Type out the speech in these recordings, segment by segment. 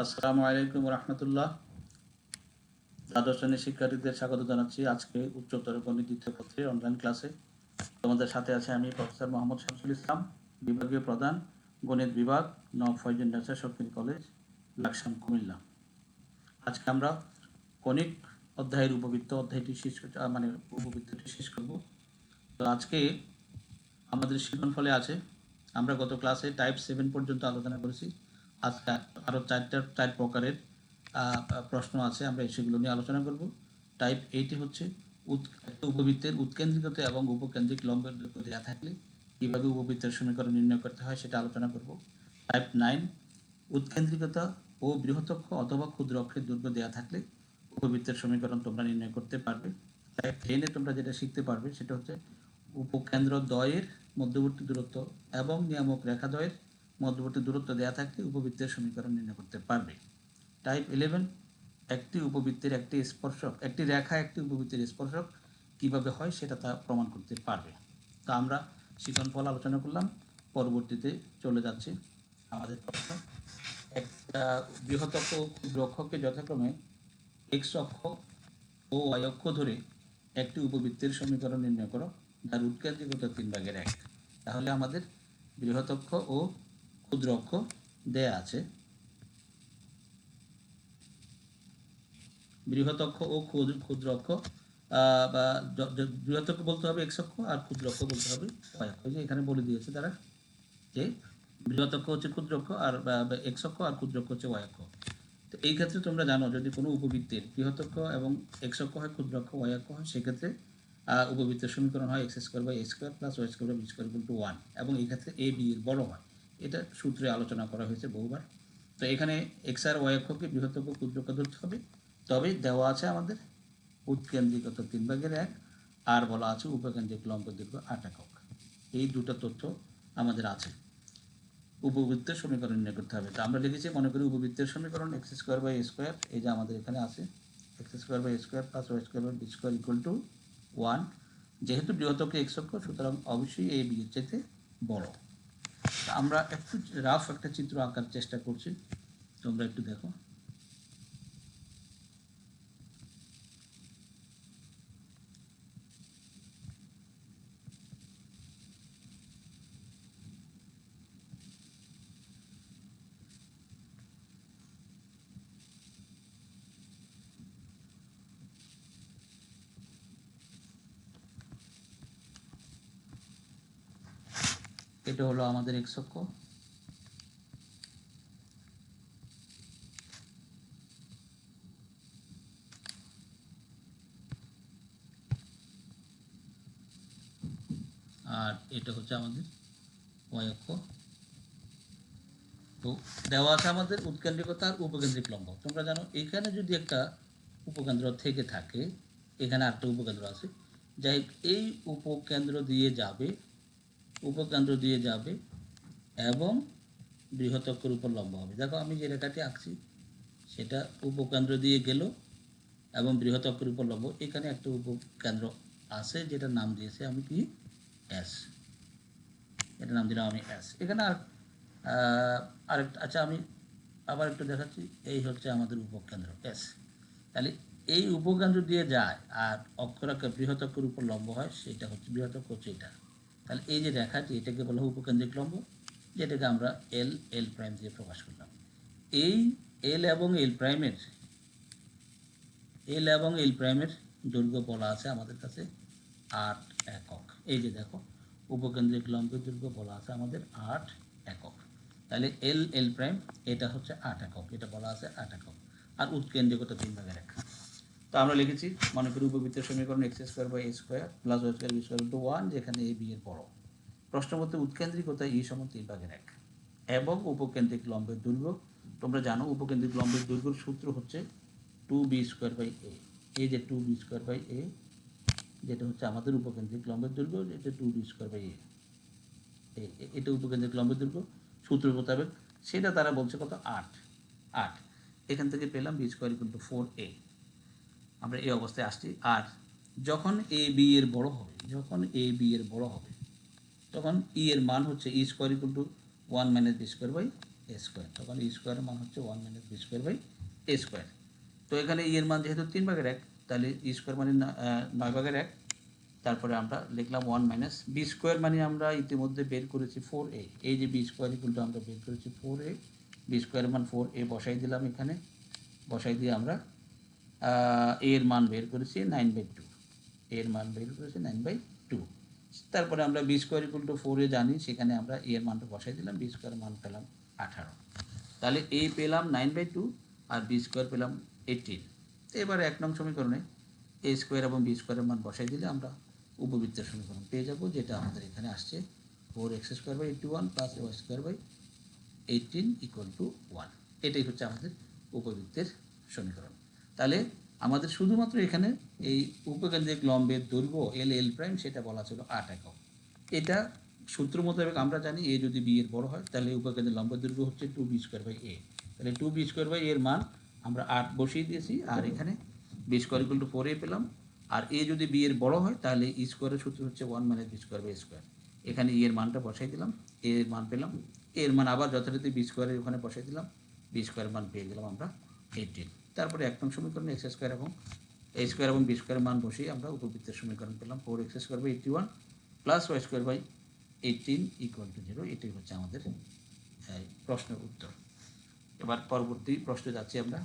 আসসালামু আলাইকুম রহমতুল্লাহ। দ্বাদশ শ্রেণীর শিক্ষার্থীদের স্বাগত জানাচ্ছি আজকে উচ্চতর গণিত দ্বিতীয় পত্রের অনলাইন ক্লাসে। তোমাদের সাথে আছে আমি প্রফেসর মোহাম্মদ শামসুল ইসলাম, বিভাগীয় প্রধান, গণিত বিভাগ, নওয়াব ফয়জুন্নেছা সরকারি কলেজ, লাকসাম, কুমিল্লা। আজকে আমরা কণিক অধ্যায়ের উপবৃত্ত অধ্যায়টি উপবৃত্তটি শেষ করব। তো আজকে আমাদের সৃজনফলে আছে, আমরা গত ক্লাসে টাইপ 7 পর্যন্ত আলোচনা করেছি। আজকে আরও চার প্রকারের প্রশ্ন আছে, আমরা সেগুলো নিয়ে আলোচনা করব। টাইপ 8 হচ্ছে একটা উপবৃত্তের উৎকেন্দ্রিকতা এবং উপকেন্দ্রিক লম্বের দৈর্ঘ্য দেওয়া থাকলে কীভাবে উপবৃত্তের সমীকরণ নির্ণয় করতে হয় সেটা আলোচনা করব। টাইপ 9 উৎকেন্দ্রিকতা ও বৃহৎ অক্ষ অথবা ক্ষুদ্র অক্ষের দৈর্ঘ্য দেওয়া থাকলে উপবৃত্তের সমীকরণ তোমরা নির্ণয় করতে পারবে। টাইপ 10 তোমরা যেটা শিখতে পারবে সেটা হচ্ছে উপকেন্দ্র দ্বয়ের মধ্যবর্তী দূরত্ব এবং নিয়ামক রেখা দ্বয়ের মধ্যবর্তী দূরত্ব দেওয়া থাকলে উপবৃত্তের সমীকরণ নির্ণয় করতে পারবে। টাইপ 11 একটি উপবৃত্তের একটি রেখা একটি উপবৃত্তের স্পর্শক কিভাবে হয় সেটা তা প্রমাণ করতে পারবে। তা আমরা শিক্ষণফল আলোচনা করলাম, পরবর্তীতে চলে যাচ্ছে আমাদের প্রশ্ন। একটা বৃহৎ অক্ষ ও ক্ষুদ্র অক্ষকে যথাক্রমে এক্স অক্ষ ও ওয়াই অক্ষ ধরে একটি উপবৃত্তের সমীকরণ নির্ণয় করো যার উৎকেন্দ্রিকতা 3/1। তাহলে আমাদের বৃহৎ অক্ষ ও ক্ষুদ্র অক্ষ দেয়া আছে। বৃহৎ অক্ষ ও ক্ষুদ্র অক্ষ বা বৃহৎ অক্ষ বলতে হবে এক্স অক্ষ আর ক্ষুদ্র অক্ষ বলতে হবে ওয়াই অক্ষ। যে এখানে বলে দিয়েছে তারা যে বৃহৎ অক্ষ হচ্ছে ক্ষুদ্র অক্ষ আর এক্স অক্ষ আর ক্ষুদ্র অক্ষ হচ্ছে ওয়াই অক্ষ। তো এই ক্ষেত্রে তোমরা জানো যদি কোনো উপবৃত্তের বৃহৎ অক্ষ এবং এক্স অক্ষ হয়, ক্ষুদ্র অক্ষ ওয়াই অক্ষ হয়, সেক্ষেত্রে উপবৃত্তের সমীকরণ হয় x² + y² b² = 1 এবং এই ক্ষেত্রে a b এর বড় হয়। এটা সূত্রে আলোচনা করা হয়েছে বহুবার। তো এখানে এক্স আর ওয়াই অক্ষকে বৃহৎ অক্ষ ক্ষুদ্র অক্ষ ধরতে হবে। তবে দেওয়া আছে আমাদের উৎকেন্দ্রিকতা 3/1 আর বলা আছে উপকেন্দ্রিক লম্ব দৈর্ঘ্য 8 একক। এই দুটো তথ্য আমাদের আছে। উপবৃত্তের সমীকরণ নির্ণয় করতে হবে। তো আমরা লিখেছি, মনে করি উপবৃত্তের সমীকরণ x²/a², এই যে আমাদের এখানে আছে x² + y² b² = 1। যেহেতু বৃহৎ অক্ষ এক্স অক্ষ, সুতরাং অবশ্যই a b এর চাইতে বড়। আমরা একটু রাফ একটা চিত্র আঁকার চেষ্টা করছি, তোমরা একটু দেখো। এটা হলো আমাদের এক্স অক্ষ, আর এটা হচ্ছে আমাদের ওয়াই অক্ষ। তো দেওয়া আছে আমাদের উৎকেন্দ্রিকতা আর উপকেন্দ্রিক লম্ব। তোমরা জানো এখানে যদি একটা উপকেন্দ্র থেকে থাকে, এখানে আরেকটা উপকেন্দ্র আছে, যাই এই উপকেন্দ্র দিয়ে যাবে এবং বৃহৎ অক্ষের উপর লম্ব হবে। দেখো আমি যে রেখাটি আঁকছি সেটা উপকেন্দ্র দিয়ে গেল এবং বৃহৎ অক্ষের উপর লম্ব। এখানে একটা উপকেন্দ্র আছে যেটার নাম দিয়েছে আমি কি এস, এটা নাম দিলাম আমি এস। এখানে আরেকটা, আচ্ছা আমি আবার একটু দেখাচ্ছি, এই হচ্ছে আমাদের উপকেন্দ্র এস। তাহলে এই উপকেন্দ্র দিয়ে যায় আর অক্ষরেখা বৃহৎ অক্ষের উপর লম্ব হয়, সেটা হচ্ছে বৃহৎ অক্ষ হচ্ছে এটা। তাহলে এই যে রেখাটি, এটাকে বলা হয় উপকেন্দ্রিক লম্ব, যেটাকে আমরা এল প্রাইম দিয়ে প্রকাশ করলাম। এই এল এবং এল প্রাইমের দৈর্ঘ্য বলা আছে আমাদের কাছে 8 একক। এই যে দেখো উপকেন্দ্রিক লম্বের দৈর্ঘ্য বলা আছে আমাদের 8 একক। তাহলে এল প্রাইম এটা হচ্ছে 8 একক, এটা বলা আছে 8 একক। আর উৎকেন্দ্রিকতা 3/1। তো আমরা লিখেছি, মনে করি উপবৃত্তের সমীকরণ x² / a² + y² b² = 1, যেখানে a b এর বড়। প্রশ্ন মতে উৎকেন্দ্রিকতা e = 3/1 এবং উপকেন্দ্রিক লম্বের দৈর্ঘ্য। তোমরা জানো উপকেন্দ্রিক লম্বের দৈর্ঘ্যের সূত্র হচ্ছে 2b²/a। এই যে 2b²/a, যেটা হচ্ছে আমাদের উপকেন্দ্রিক লম্বের দৈর্ঘ্য, এটা 2b²/a, এটা উপকেন্দ্রিক লম্বের দৈর্ঘ্য সূত্র মোতাবেক। সেটা তারা বলছে কত, 8। এখান থেকে পেলাম b² = 4a। আমরা এই অবস্থায় আসছি। আর যখন এ বি এর বড় হবে, তখন ই এর মান হচ্ছে e² = 1 - b² এ স্কোয়ার, তখন ই স্কোয়ারের মান হচ্ছে 1 minus B square by A square. তো এখানে ই এর মান যেহেতু 3/1, তাহলে ই স্কোয়ার মানে 9/1। তারপরে আমরা লিখলাম 1 মাইনাস বি স্কোয়ার, মানে আমরা ইতিমধ্যে বের করেছি 4a। এই যে বি স্কোয়ার ইকুয়াল আমরা বের করেছি 4a, বি স্কোয়ারের মান 4a বসাই দিলাম এখানে, বসাই দিয়ে আমরা এর মান বের করেছি 9/2, এর মান বের করেছি 9/2। তারপরে আমরা B square equal two 4a জানি, সেখানে আমরা এর মানটা বসাই দিলাম, বি স্কোয়ার মান পেলাম 18। তাহলে এ পেলাম 9/2 আর বি স্কোয়ার পেলাম 18। এবারে 1 নং সমীকরণে এ স্কোয়ার এবং বি স্কোয়ারের মান বসাই দিলে আমরা উপবৃত্তের সমীকরণ পেয়ে যাব, যেটা আমাদের এখানে আসছে 4x² / 81 plus Y square by 18 equal to 1। এটাই হচ্ছে আমাদের উপবৃত্তের সমীকরণ। তাহলে আমাদের শুধুমাত্র এখানে এই উপকেন্দ্রিক লম্বের দৈর্ঘ্য এল প্রাইম সেটা বলা ছিল 8 একক। এটা সূত্র মোতাবেক আমরা জানি এ যদি বি এর বড় হয় তাহলে উপকেন্দ্রের লম্বের দৈর্ঘ্য হচ্ছে 2b² / a। তাহলে 2b² এর মান আমরা 8 বসিয়ে দিয়েছি, আর এখানে B square equal two 4a পেলাম। আর এ যদি বি এর বড় হয় তাহলে ই স্কোয়ারের সূত্র হচ্ছে 1 minus B square by square. এখানে ই এর মানটা বসাই দিলাম, এ এর মান পেলাম, এর মান আবার যথারীতি বি স্কোয়ারের ওখানে বসাই দিলাম, বি স্কোয়ারের মান পেয়ে গেলাম আমরা 18। তারপরে 1 নং সমীকরণে এক্স স্কোয়ার এবং এ স্কোয়ার এবং বি স্কোয়ারের মান বসিয়ে আমরা উপবৃত্তের সমীকরণ পেলাম 4x² / 81 plus Y square by 18 equal to 0। এটাই হচ্ছে আমাদের প্রশ্নের উত্তর। এবার পরবর্তী প্রশ্নে যাচ্ছি আমরা।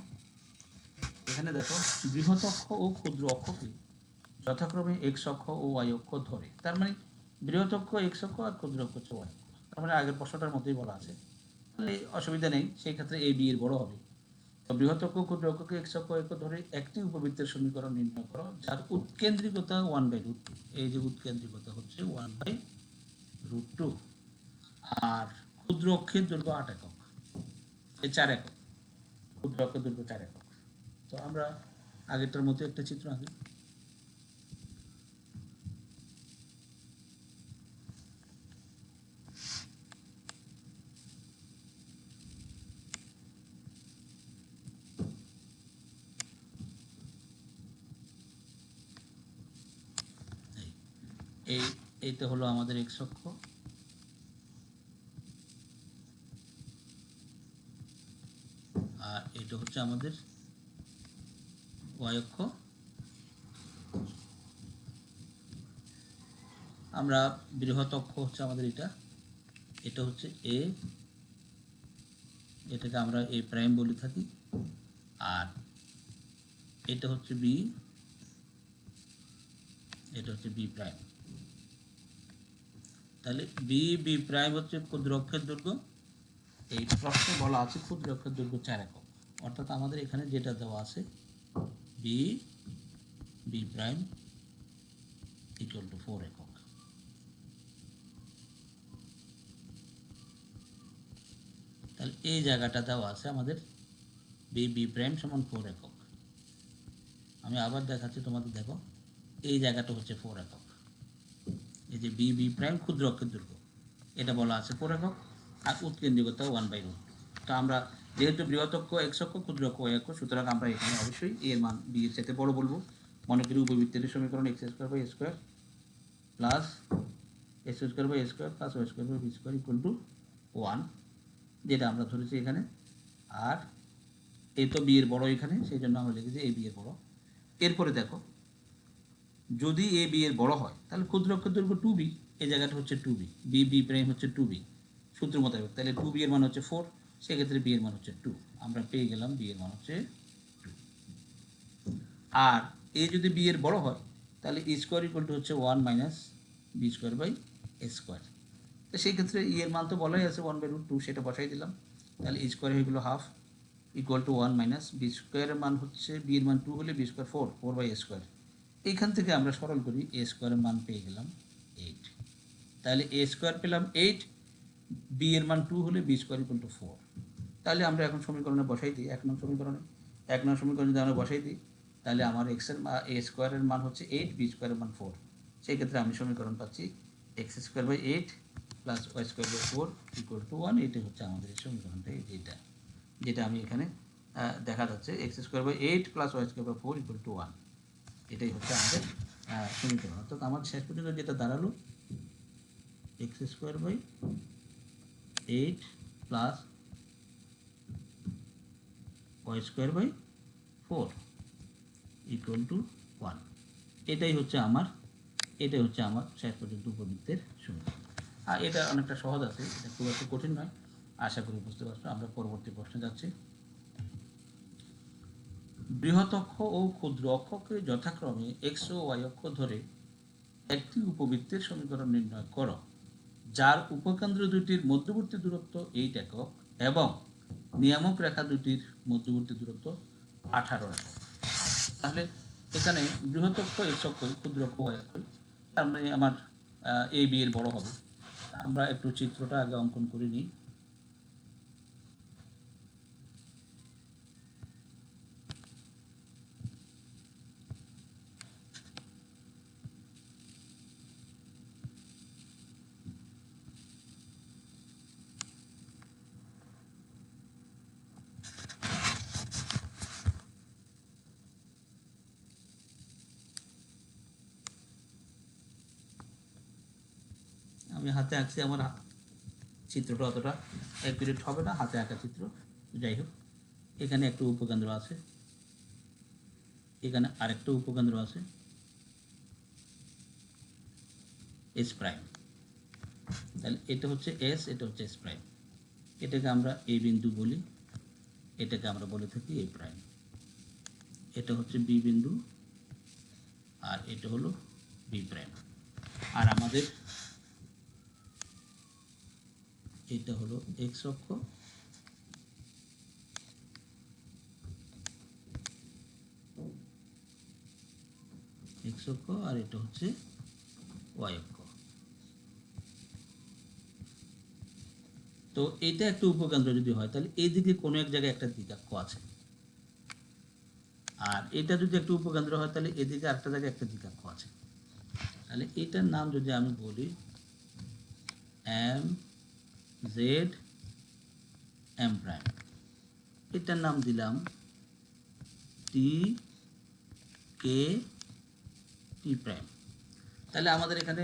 এখানে দেখো, বৃহৎ অক্ষ ও ক্ষুদ্র অক্ষকে যথাক্রমে এক্স অক্ষ ও ওয়াই অক্ষ ধরে, তার মানে বৃহৎ অক্ষ এক্স অক্ষ আর ক্ষুদ্র অক্ষ হচ্ছে ওয়াই অক্ষ। তার মানে আগের প্রশ্নটার মতোই বলা আছে, তাহলে অসুবিধা নেই, সেই ক্ষেত্রে এ বি এর বড় হবে। তো বৃহৎ অক্ষ ক্ষুদ্র অক্ষকে এক্স অক্ষ অক্ষ ধরে একটি উপবৃত্তের সমীকরণ নির্ণয় করো যার উৎকেন্দ্রিকতা 1/√2। এই যে উৎকেন্দ্রিকতা হচ্ছে 1/√2, আর ক্ষুদ্র অক্ষের দৈর্ঘ্য 8 একক, এই 4 একক, ক্ষুদ্র অক্ষের দৈর্ঘ্য 4 একক। তো আমরা আগেরটার মতো একটা চিত্র আঁকি। এইটা হলো আমাদের এক্স অক্ষ, আর এটা হচ্ছে আমাদের ওয়াই অক্ষ। আমরা বৃহৎ অক্ষ হচ্ছে আমাদের এটা, এটা হচ্ছে এ, এটাকে আমরা এ প্রাইম বলে থাকি, আর এটা হচ্ছে বি, এটা হচ্ছে বি প্রাইম। তাহলে বি প্রাইম হচ্ছে ক্ষুদ্র অক্ষের দৈর্ঘ্য। এই প্রশ্নে বলা আছে ক্ষুদ্র অক্ষের দৈর্ঘ্য 4 একক, অর্থাৎ আমাদের এখানে যেটা দেওয়া আছে বি প্রাইম ইকুয়াল টু 4 একক। তাহলে এই জায়গাটা দেওয়া আছে আমাদের বি প্রাইম সমান 4 একক। আমি আবার দেখাচ্ছি তোমাদের, দেখো এই জায়গাটা হচ্ছে 4 একক। এই যে বি প্রাইম ক্ষুদ্র অক্ষের দৈর্ঘ্য এটা বলা আছে 4 একক, আর উৎকেন্দ্রিকতা 1/√2। তো আমরা যেহেতু বৃহৎ অক্ষ এক্স অক্ষ, ক্ষুদ্র অক্ষ ওয়াই অক্ষ, সুতরাং আমরা এখানে অবশ্যই এর মান বি এর সাথে বড় বলবো। মনে করি উপবৃত্তের সমীকরণ x² / a² plus x² / a² plus y² / b² equal to 1, যেটা আমরা ধরেছি এখানে। আর এ তো বি এর বড় এখানে, সেই জন্য আমরা লিখেছি এ বি এর বড়। এরপরে দেখো, যদি এ বি এর বড় হয় তাহলে ক্ষুদ্র অক্ষের দৈর্ঘ্য 2b, এই জায়গাটা হচ্ছে 2b, বি প্রাইম হচ্ছে 2b সূত্র মোতাবেক। তাহলে 2b এর মান হচ্ছে 4, সেক্ষেত্রে বি এর মান হচ্ছে 2। আমরা পেয়ে গেলাম বি এর মান হচ্ছে 2। আর এ যদি বি এর বড় হয় তাহলে ই স্কোয়ার ইকুয়াল টু হচ্ছে 1 minus B square by A square. তো সেই ক্ষেত্রে ই এর মান তো বলাই আছে 1/√2, সেটা বসাই দিলাম। তাহলে ই স্কোয়ার হয়ে গেলো half equal to 1 minus B স্কোয়ারের মান হচ্ছে, বি এর মান 2 হলে বি স্কোয়ার 4/a²। এইখান থেকে আমরা সরল করি, এ স্কোয়ারের মান পেয়ে গেলাম 8। তাহলে এ স্কোয়ার পেলাম 8, বি এর মান 2 হলে বি স্কোয়ার ইকুয়াল টু 4। তাহলে আমরা এখন সমীকরণে বসাই দিই, 1 নং সমীকরণে। 1 নং সমীকরণে যদি আমরা বসাই দিই তাহলে আমার এক্সের এ স্কোয়ারের মান হচ্ছে 8, বি স্কোয়ারের মান 4। সেই ক্ষেত্রে আমি সমীকরণ পাচ্ছি x² / 8 plus y² / 4 equal to 1। এটাই হচ্ছে আমাদের এই সমীকরণটা, যেটা আমি এখানে দেখা যাচ্ছে x² / 8 plus y² / 4 equal to 1। এটাই হচ্ছে আমাদের সমীকরণ। অর্থাৎ আমার শেষ পর্যন্ত যেটা দাঁড়ালো x² / 8 plus Y square by 4 equal to 1। এটাই হচ্ছে আমার শেষ পর্যন্ত উপবৃত্তের সমীকরণ। আর এটা অনেকটা সহজ আছে, এটা খুব একটা কঠিন নয়, আশা করি বুঝতে পারছো। আমরা পরবর্তী প্রশ্নে যাচ্ছি। বৃহৎ অক্ষ ও ক্ষুদ্র অক্ষকে যথাক্রমে এক্স ও ওয়াই অক্ষ ধরে একটি উপবৃত্তের সমীকরণ নির্ণয় করো যার উপকেন্দ্র দুটির মধ্যবর্তী দূরত্ব 8 একক এবং নিয়ামক রেখা দুটির মধ্যবর্তী দূরত্ব 18 একক। তাহলে এখানে বৃহৎ অক্ষ এক্স অক্ষই, ক্ষুদ্র অক্ষ ওয়াই অক্ষই, তার মানে আমার এ বি এর বড় হবে। আমরা একটু চিত্রটা আগে অঙ্কন করে নিই। আমি হাতে আঁকছি, আমার চিত্রটা অতটা অ্যাকুরেট হবে না, হাতে আঁকা চিত্র। যাই হোক, এখানে একটা উপকেন্দ্র আছে, এখানে আরেকটা উপকেন্দ্র আছে এস প্রাইম। তাহলে এটা হচ্ছে এস, এটা হচ্ছে এস প্রাইম। এটাকে আমরা এ বিন্দু বলি, এটাকে আমরা বলে থাকি এ প্রাইম। এটা হচ্ছে বি বিন্দু আর এটা হলো বি প্রাইম। আর আমাদের এটা হলো এক্স অক্ষ, আর এটা হচ্ছে ওয়াই অক্ষ। তো এটা একটা উপকেন্দ্র যদি হয় তাহলে এইদিকে কোনো এক জায়গায় একটা দ্বিঘাক্ষ আছে, আর এটা যদি একটা উপকেন্দ্র হয় তাহলে এদিকে আরেকটা জায়গায় একটা দ্বিঘাক্ষ আছে। তাহলে এটার নাম যদি আমি বলি এম জেড এম প্রাইম, এটার নাম দিলাম টি কে টি প্রাইম। তাহলে আমাদের এখানে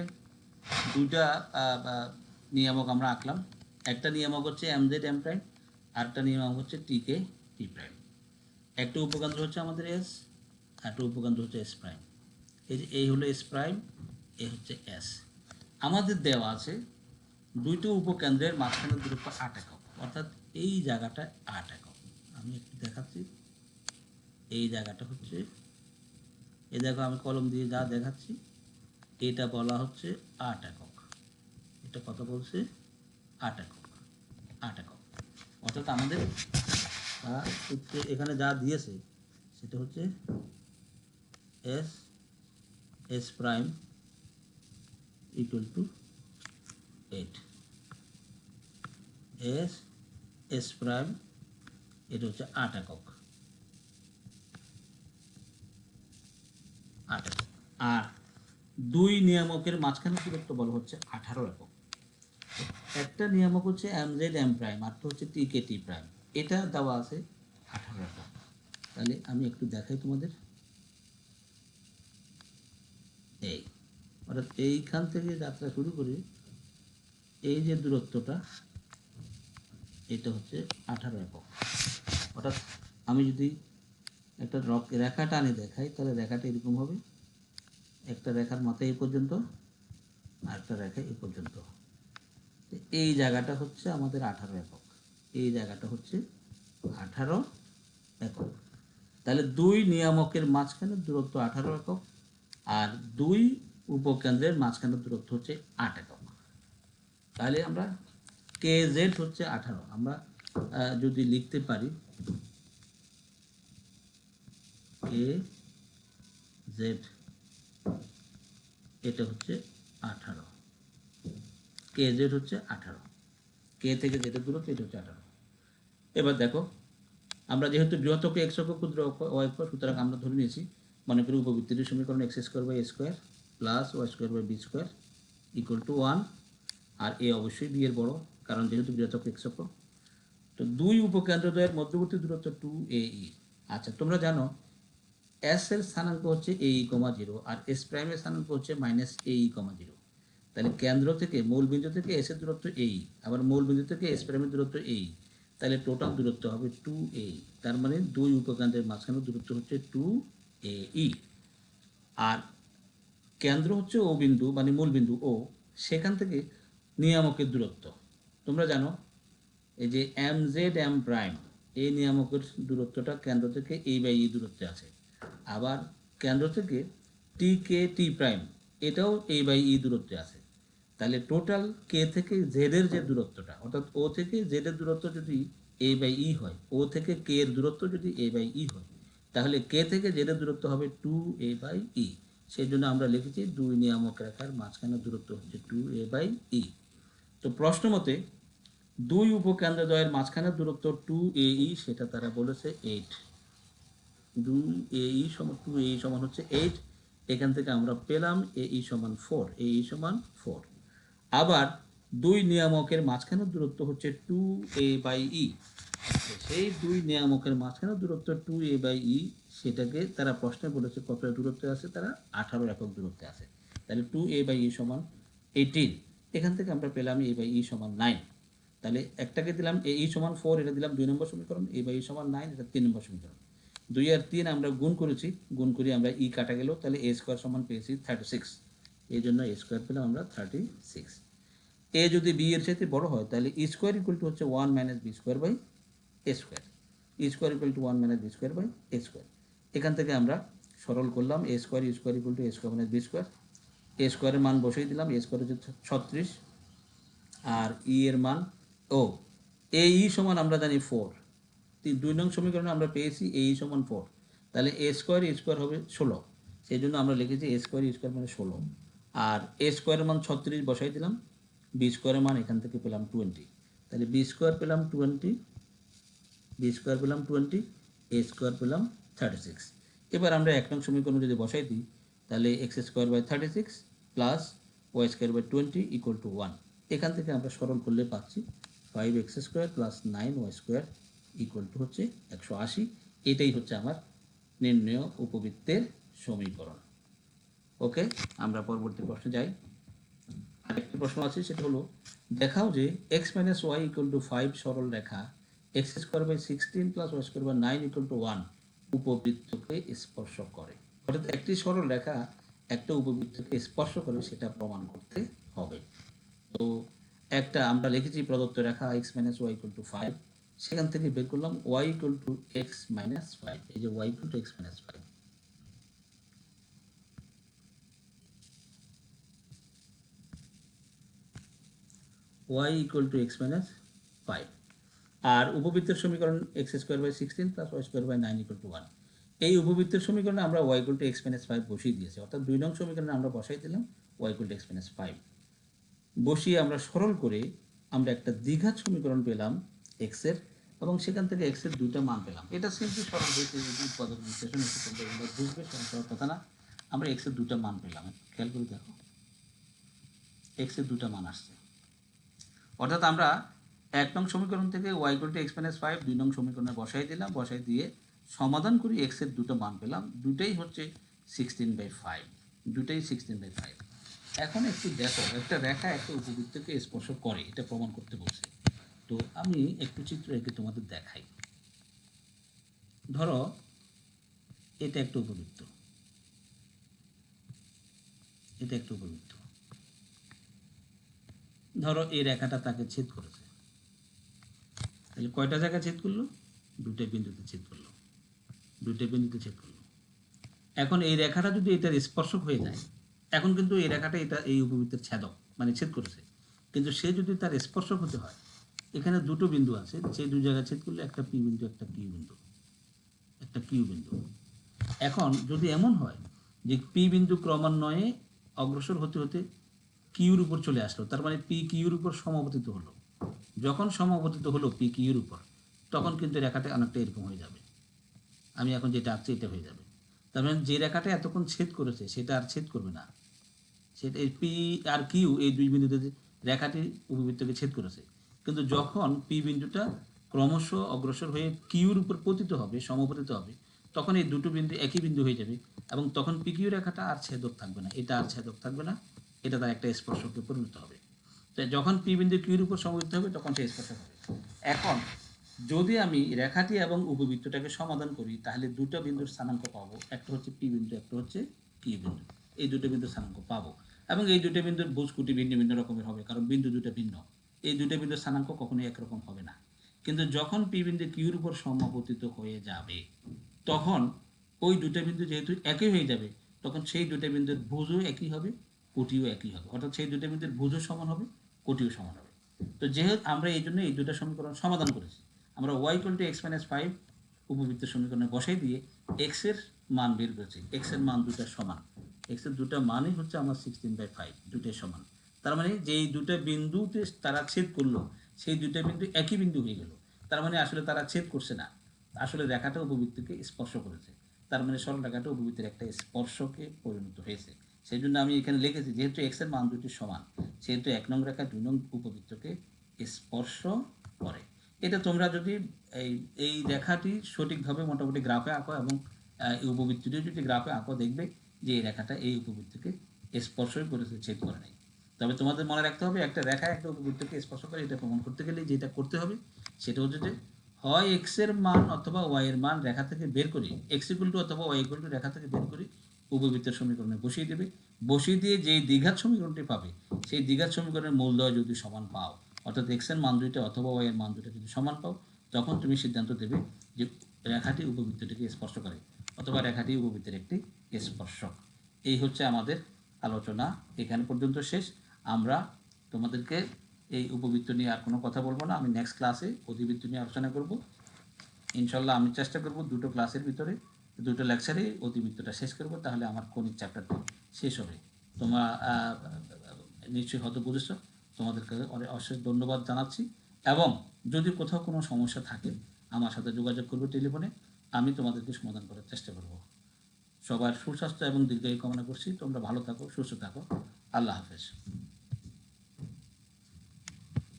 দুইটা নিয়ামক আমরা আঁকলাম। একটা নিয়ামক হচ্ছে এম জেড এম প্রাইম, আরেকটা নিয়ামক হচ্ছে টি কে টি প্রাইম। একটা উপকেন্দ্র হচ্ছে আমাদের এস, একটা উপকেন্দ্র হচ্ছে এস প্রাইম। এই যে এই হলো এস প্রাইম, এ হচ্ছে এস। আমাদের দেওয়া আছে দুইটো উপকেন্দ্রের মাঝখানের দূরত্ব 8 একক, অর্থাৎ এই জায়গাটা 8 একক। আমি একটু দেখাচ্ছি, এই জায়গাটা হচ্ছে, এই দেখো আমি কলম দিয়ে যা দেখাচ্ছি, এটা বলা হচ্ছে 8 একক। এটা কত বলছে? 8 একক, 8 একক। অর্থাৎ আমাদের এখানে যা দিয়েছে সেটা হচ্ছে S S prime equal to 8, S S prime এটা হচ্ছে 8 একক, 8 একক। আর দুই নিয়ামকের মাঝখানে দূরত্ব বলা হচ্ছে 18 একক। একটা নিয়ামক হচ্ছে এম জেড এম প্রাইম, আর হচ্ছে টি কে টি প্রাইম, এটা দেওয়া আছে 18 একক। তাহলে আমি একটু দেখাই তোমাদের, এই অর্থাৎ এইখান থেকে যাত্রা শুরু করে এই যে দূরত্বটা এটা হচ্ছে 18 একক। অর্থাৎ আমি যদি একটা রেখা টানে দেখাই তাহলে রেখাটা এরকম হবে, একটা রেখার মাথা এই পর্যন্ত আর একটা রেখা এই পর্যন্ত। এই জায়গাটা হচ্ছে আমাদের 18 একক, এই জায়গাটা হচ্ছে 18 একক। তাহলে দুই নিয়ামকের মাঝখানে দূরত্ব 18 একক আর দুই উপকেন্দ্রের মাঝখানে দূরত্ব হচ্ছে 8 একক। তাহলে আমরা কে জেড হচ্ছে 18, আমরা যদি লিখতে পারি কে জেড এটা হচ্ছে 18, কে জেড হচ্ছে 18, কে থেকে জেডের দূরত্ব এটা হচ্ছে 18। এবার দেখো, আমরা যেহেতু বৃহৎ অক্ষ এক্স অক্ষ, ক্ষুদ্র অক্ষ ওয়াই অক্ষ, সুতরাং আমরা ধরে নিয়েছি, মনে করি উপবৃত্তির সমীকরণ X square by A square plus Y square by B square equal to 1। আর এ অবশ্যই বি এর বড়, কারণ যেহেতু বৃহৎ অক্ষ এক্স অক্ষ। তো দুই উপকেন্দ্রদ্বয়ের মধ্যবর্তী দূরত্ব 2AE। আচ্ছা, তোমরা জানো এস এর স্থানাঙ্ক হচ্ছে এই কমা 0 আর এস প্রাইমের স্থানাঙ্ক হচ্ছে মাইনাস এই কমা 0। তাহলে কেন্দ্র থেকে মূল বিন্দু থেকে এস এর দূরত্ব এই, আবার মূল বিন্দু থেকে এস প্রাইমের দূরত্ব এই। তাহলে টোটাল দূরত্ব হবে 2a, তার মানে দুই উপকেন্দ্রের মাঝখানে দূরত্ব হচ্ছে 2ae। আর কেন্দ্র হচ্ছে ও বিন্দু, মানে মূল বিন্দু ও, সেখান থেকে নিয়ামকের দূরত্ব তোমরা জানো, এই যে এম প্রাইম, এই নিয়ামকের দূরত্বটা কেন্দ্র থেকে a/e দূরত্বে আছে। আবার কেন্দ্র থেকে টি প্রাইম, এটাও a/e দূরত্বে আছে। তাহলে টোটাল কে থেকে জেডের যে দূরত্বটা, অর্থাৎ ও থেকে জেডের দূরত্ব যদি a/e হয়, ও থেকে কে এর দূরত্ব যদি a/e হয়, তাহলে কে থেকে জেডের দূরত্ব হবে 2a/e। সেই জন্য আমরা লিখেছি দুই নিয়ামক রেখার মাঝখানে দূরত্ব হচ্ছে 2a/e। তো প্রশ্ন মতে দুই উপকেন্দ্রদ্বয়ের মাঝখানের দূরত্ব 2ae, সেটা তারা বলেছে 8। 2ae সমান 2ae সমান হচ্ছে 8। এখান থেকে আমরা পেলাম ae সমান 4, ae সমান 4। আবার দুই নিয়ামকের মাঝখানের দূরত্ব হচ্ছে 2a/e। সেই দুই নিয়ামকের মাঝখানের দূরত্ব 2a/e, সেটাকে তারা প্রশ্নে বলেছে কত দূরত্বে আছে, তারা 18 একক দূরত্বে আছে। তাহলে 2a/e সমান 18। এখান থেকে আমরা পেলাম a/e সমান 9। তাহলে একটাকে দিলাম ae সমান 4, এটা দিলাম 2 নম্বর সমীকরণ, a/e সমান 9, এটা 3 নম্বর সমীকরণ। 2 আর 3 আমরা গুণ করেছি, গুণ করি আমরা ই কাটা গেল, তাহলে a স্কোয়ার সমান পেয়েছি 36। এই জন্য a স্কোয়ার পেলাম আমরা 36। এ যদি বি এর চাইতে বড় হয়, তাহলে ই স্কোয়ার ইকুয়াল টু হচ্ছে 1 minus B square by A square. E square equal to 1 minus B square by A square. এখান থেকে আমরা সরল করলাম, A square U square equal to A square minus B square. A স্কোয়ারের মান বসিয়ে দিলাম, এ স্কোয়ার হচ্ছে 36, আর ই এর মান ও এ ই সমান আমরা জানি 4। 2 নং সমীকরণে আমরা পেয়েছি এ ই সমান 4, তাহলে এ স্কোয়ার ই স্কোয়ার হবে 16। সেই জন্য আমরা লিখেছি এ স্কোয়ার ই স্কোয়ার মানে 16। আর এ স্কোয়ারের মান 36 বসাই দিলাম, বি স্কোয়ারের মান এখান থেকে পেলাম 20। তাহলে বি স্কোয়ার পেলাম 20, বি স্কোয়ার পেলাম 20, এ স্কোয়ার পেলাম 36। এবার আমরা 1 নং সমীকরণ যদি বসাই দিই, তাহলে X square by 36 plus Y square by 20 equal to 1। এখান থেকে আমরা সরল করলে পাচ্ছি 5x square plus 9y square equal to হচ্ছে 180। এটাই হচ্ছে আমার নির্ণয় উপবৃত্তের সমীকরণ। ওকে, আমরা পরবর্তী প্রশ্নে যাই। আরেকটি প্রশ্ন আছে, সেটা হলো দেখাও যে x minus Y equal to 5 সরল রেখা X square by 16 plus Y square by 9 equal to 1 উপবৃত্তকে স্পর্শ করে। অর্থাৎ একটি সরল রেখা একটা উপবৃত্তকে স্পর্শ করে, সেটা প্রমাণ করতে হবে। তো একটা আমরা লিখেছি প্রদত্ত রেখা x minus Y equal to 5, সেখান থেকে বের করলাম y equal to X minus 5। এই যে y equal to X minus 5, y equal to X minus 5। আর উপবৃত্তের সমীকরণ X square by 16 plus Y square by 9 equal to 1। এই উপবৃত্তের সমীকরণে আমরা y equal to X minus 5 বসিয়ে দিয়েছি, অর্থাৎ 2 নং সমীকরণে আমরা বসাই দিলাম y equal to X minus 5। বসিয়ে আমরা সরল করে আমরা একটা দ্বিঘাত সমীকরণ পেলাম x এর, এবং সেখান থেকে x এর দুইটা মান পেলাম। এটা সিম্পলি সরল হয়েছে, যদি উৎপাদক বিশ্লেষণ এসে তোমরা এগুলো বুঝবে, সরল কথা না। আমরা x এর দুটা মান পেলাম, খেয়াল করে দেখো, x এর দুটা মান আসছে। অর্থাৎ আমরা 1 নং সমীকরণ থেকে y equal to X minus 5 2 নং সমীকরণে বসাই দিলাম, বসাই দিয়ে সমাধান করি x এর দুটো মান পেলাম, দুটাই হচ্ছে 16/5, দুটাই 16/5। এখন একটু দেখো, একটা রেখা একটা উপবৃত্তকে স্পর্শ করে, এটা প্রমাণ করতে বলছে। তো আমি একটু চিত্র এঁকে তোমাদের দেখাই। ধরো এটা একটা উপবৃত্ত, এটা একটা উপবৃত্ত। ধরো এই রেখাটা তাকে ছেদ করেছে, তাহলে কয়টা জায়গায় ছেদ করলো? দুটো বিন্দুতে ছেদ করলো, দুটো বিন্দুতে ছেদ করলো। এখন এই রেখাটা যদি এটার স্পর্শক হয়ে যায়, এখন কিন্তু এই রেখাটা এটা এই উপবৃত্তের ছেদক, মানে ছেদ করেছে, কিন্তু সে যদি তার স্পর্শক হতে হয়, এখানে দুটো বিন্দু আছে, সেই দুই জায়গায় ছেদ করলে একটা পি বিন্দু, একটা কিউ বিন্দু, একটা কিউ বিন্দু। এখন যদি এমন হয় যে পি বিন্দু ক্রমান্বয়ে অগ্রসর হতে হতে কিউর উপর চলে আসলো, তার মানে পি কিউর উপর সমাপতিত হলো। যখন সমাপতিত হলো পি কিউর উপর, তখন কিন্তু রেখাটা অনেকটা এরকম হয়ে যাবে। আমি এখন যেটা আঁকছি এটা হয়ে যাবে। তার মানে যে রেখাটা এতক্ষণ ছেদ করেছে সেটা আর ছেদ করবে না। সেটা পি আর কিউ এই দুই বিন্দুতে রেখাটি উপবৃত্তকে ছেদ করেছে, কিন্তু যখন পি বিন্দুটা ক্রমশ অগ্রসর হয়ে কিউর উপর পতিত হবে, সমপতিত হবে, তখন এই দুটো বিন্দু একই বিন্দু হয়ে যাবে, এবং তখন পি কিউ রেখাটা আর ছেদক থাকবে না, এটা আর ছেদক থাকবে না, এটা তার একটা স্পর্শকে পরিণত হবে। তাই যখন পি বিন্দু কিউর উপর সমপতিত হবে, তখন সে স্পর্শক হবে। এখন যদি আমি রেখাটি এবং উপবৃত্তটাকে সমাধান করি তাহলে দুটো বিন্দুর স্থানাঙ্ক পাবো, একটা হচ্ছে পি বিন্দু, একটা হচ্ছে কিউ বিন্দু। এই দুটো বিন্দুর স্থানাঙ্ক পাবো এবং এই দুটো বিন্দুর ভুজকুটি ভিন্ন ভিন্ন রকমের হবে, কারণ বিন্দু দুটো ভিন্ন। এই দুটো বিন্দুর স্থানাঙ্ক কখনোই একরকম হবে না। কিন্তু যখন পি বিন্দু কিউর উপর সমাপতিত হয়ে যাবে, তখন ওই দুটো বিন্দু যেহেতু একই হয়ে যাবে, তখন সেই দুটো বিন্দুর ভুজও একই হবে, কোটিও একই হবে। অর্থাৎ সেই দুটো বিন্দুর ভুজও সমান হবে, কোটিও সমান হবে। তো যেহেতু আমরা এই জন্য এই দুটো সমীকরণ সমাধান করেছি, আমরা y = x-5 উপবৃত্ত সমীকরণে বসাই দিয়ে x এর মান বের করেছি। x এর মান দুটো সমান, x এর দুটো মানই হচ্ছে আমার 16/5, দুটোই সমান। তার মানে যেই দুটো বিন্দুতে তারা ছেদ করলো, সেই দুটো বিন্দু একই বিন্দু হয়ে গেল। তার মানে আসলে তারা ছেদ করছে না, আসলে রেখাটা উপবৃত্তকে স্পর্শ করেছে। তার মানে সরল রেখাটা উপবৃত্তের একটা স্পর্শকে পরিণত হয়েছে। সেই জন্য আমি এখানে লিখেছি, যেহেতু x এর মান দুটি সমান, সেহেতু 1 নং রেখা 2 নং উপবৃত্তকে স্পর্শ করে। এটা তোমরা যদি এই এই রেখাটি সঠিকভাবে মোটামুটি গ্রাফে আঁকো এবং এই উপবৃত্তটি যদি গ্রাফে আঁকো, দেখবে যে এই রেখাটা এই উপবৃত্তকে স্পর্শই করেছে, ছেদ করে নাই। তবে তোমাদের মনে রাখতে হবে, একটা রেখা একটা উপবৃত্তকে স্পর্শ করে, এটা প্রমাণ করতে গেলে যেটা করতে হবে সেটা হচ্ছে যে হয় এক্স এর মান অথবা ওয়াই এর মান রেখা থেকে বের করি, এক্স ইকুয়াল টু অথবা ওয়াই ইকুয়াল টু রেখা থেকে বের করি, উপবৃত্তের সমীকরণে বসিয়ে দেবে। বসিয়ে দিয়ে যেই দ্বিঘাত সমীকরণটি পাবে, সেই দ্বিঘাত সমীকরণের মূলদ্বয় যদি সমান পাও, অর্থাৎ এক্স এর মান দুইটা অথবা ওয়াই এর মান দুইটা যদি সমান পাও, তখন তুমি সিদ্ধান্ত দেবে যে রেখাটি উপবৃত্তটিকে স্পর্শ করে অথবা রেখাটি উপবৃত্তের একটি স্পর্শক। এই হচ্ছে আমাদের আলোচনা, এখানে পর্যন্ত শেষ। আমরা তোমাদেরকে এই উপবৃত্ত নিয়ে আর কোনো কথা বলবো না, আমি নেক্সট ক্লাসে অধিবৃত্ত নিয়ে আলোচনা করব ইনশাল্লাহ। আমি চেষ্টা করব দুটো ক্লাসের ভিতরে, দুটো লেকচারে অধিবৃত্তটা শেষ করব, তাহলে আমার গণিত চ্যাপ্টারটা শেষ হবে। তোমরা নিশ্চয়ই হয়তো বুঝেছো। তোমাদেরকে অশেষ ধন্যবাদ জানাচ্ছি, এবং যদি কোথাও কোনো সমস্যা থাকে আমার সাথে যোগাযোগ করবে টেলিফোনে, আমি তোমাদেরকে সমাধান করার চেষ্টা করব। সবার সুস্বাস্থ্য এবং দীর্ঘায়ু কামনা করছি। তোমরা ভালো থাকো, সুস্থ থাকো। আল্লাহ হাফেজ।